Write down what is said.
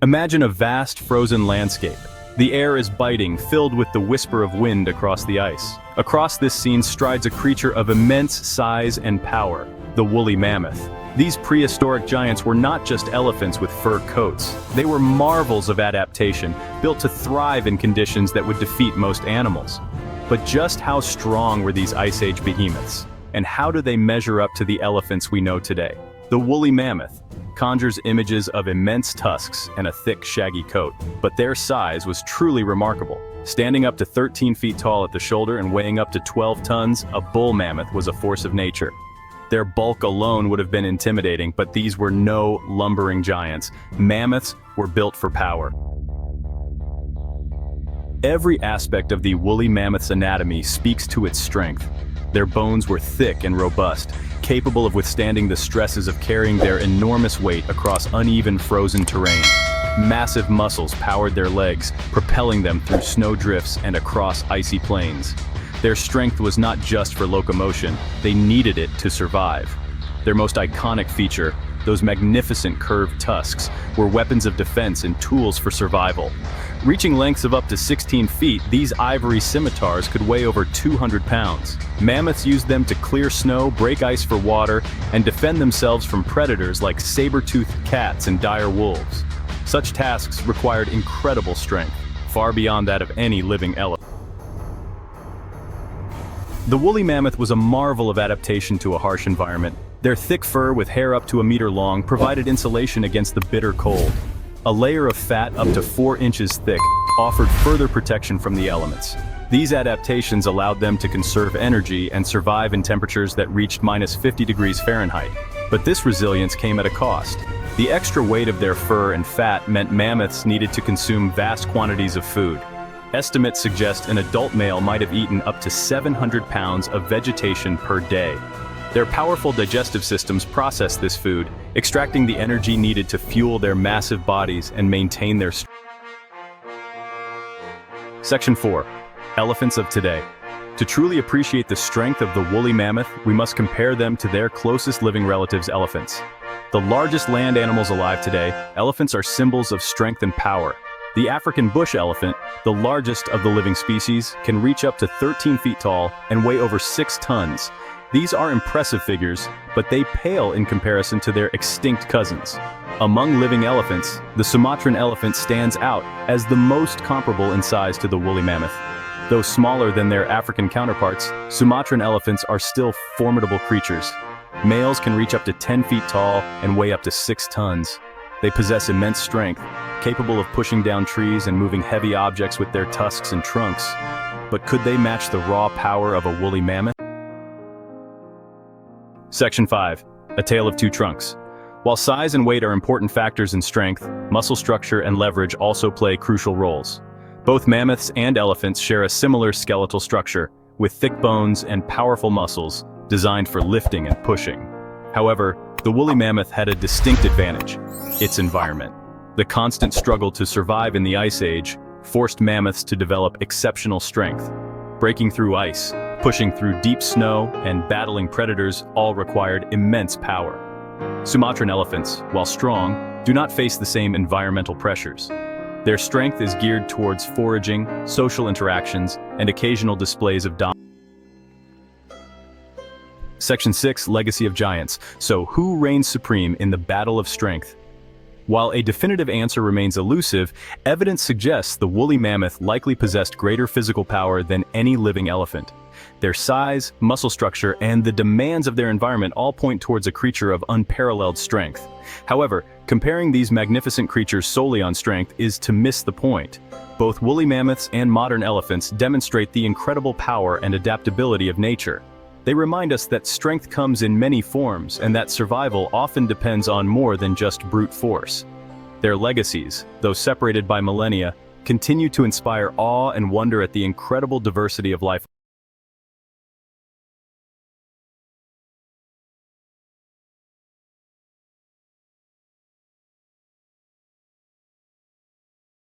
Imagine a vast frozen landscape. The air is biting, filled with the whisper of wind across the ice. Across this scene strides a creature of immense size and power, the woolly mammoth. These prehistoric giants were not just elephants with fur coats. They were marvels of adaptation, built to thrive in conditions that would defeat most animals. But just how strong were these Ice Age behemoths? And how do they measure up to the elephants we know today? The woolly mammoth conjures images of immense tusks and a thick, shaggy coat, but their size was truly remarkable. Standing up to 13 feet tall at the shoulder and weighing up to 12 tons, a bull mammoth was a force of nature. Their bulk alone would have been intimidating, but these were no lumbering giants. Mammoths were built for power. Every aspect of the woolly mammoth's anatomy speaks to its strength. Their bones were thick and robust, capable of withstanding the stresses of carrying their enormous weight across uneven frozen terrain. Massive muscles powered their legs, propelling them through snow drifts and across icy plains. Their strength was not just for locomotion, they needed it to survive. Their most iconic feature, those magnificent curved tusks, were weapons of defense and tools for survival. Reaching lengths of up to 16 feet, these ivory scimitars could weigh over 200 pounds. Mammoths used them to clear snow, break ice for water, and defend themselves from predators like saber-toothed cats and dire wolves. Such tasks required incredible strength, far beyond that of any living elephant. The woolly mammoth was a marvel of adaptation to a harsh environment. Their thick fur with hair up to a meter long provided insulation against the bitter cold. A layer of fat up to 4 inches thick offered further protection from the elements. These adaptations allowed them to conserve energy and survive in temperatures that reached -50 degrees Fahrenheit. But this resilience came at a cost. The extra weight of their fur and fat meant mammoths needed to consume vast quantities of food. Estimates suggest an adult male might have eaten up to 700 pounds of vegetation per day. Their powerful digestive systems process this food, extracting the energy needed to fuel their massive bodies and maintain their strength. Section 4. Elephants of today. To truly appreciate the strength of the woolly mammoth, we must compare them to their closest living relatives, elephants. The largest land animals alive today, elephants are symbols of strength and power. The African bush elephant, the largest of the living species, can reach up to 13 feet tall and weigh over 6 tons. These are impressive figures, but they pale in comparison to their extinct cousins. Among living elephants, the Sumatran elephant stands out as the most comparable in size to the woolly mammoth. Though smaller than their African counterparts, Sumatran elephants are still formidable creatures. Males can reach up to 10 feet tall and weigh up to 6 tons. They possess immense strength, capable of pushing down trees and moving heavy objects with their tusks and trunks. But could they match the raw power of a woolly mammoth? Section 5. A Tale of Two Trunks. While size and weight are important factors in strength, muscle structure and leverage also play crucial roles. Both mammoths and elephants share a similar skeletal structure, with thick bones and powerful muscles designed for lifting and pushing. However, the woolly mammoth had a distinct advantage: its environment. The constant struggle to survive in the Ice Age forced mammoths to develop exceptional strength. Breaking through ice, pushing through deep snow, and battling predators all required immense power. Sumatran elephants, while strong, do not face the same environmental pressures. Their strength is geared towards foraging, social interactions, and occasional displays of dominance. Section 6. Legacy of Giants. So, who reigns supreme in the battle of strength? While a definitive answer remains elusive, evidence suggests the woolly mammoth likely possessed greater physical power than any living elephant. Their size, muscle structure, and the demands of their environment all point towards a creature of unparalleled strength. However, comparing these magnificent creatures solely on strength is to miss the point. Both woolly mammoths and modern elephants demonstrate the incredible power and adaptability of nature. They remind us that strength comes in many forms and that survival often depends on more than just brute force. Their legacies, though separated by millennia, continue to inspire awe and wonder at the incredible diversity of life.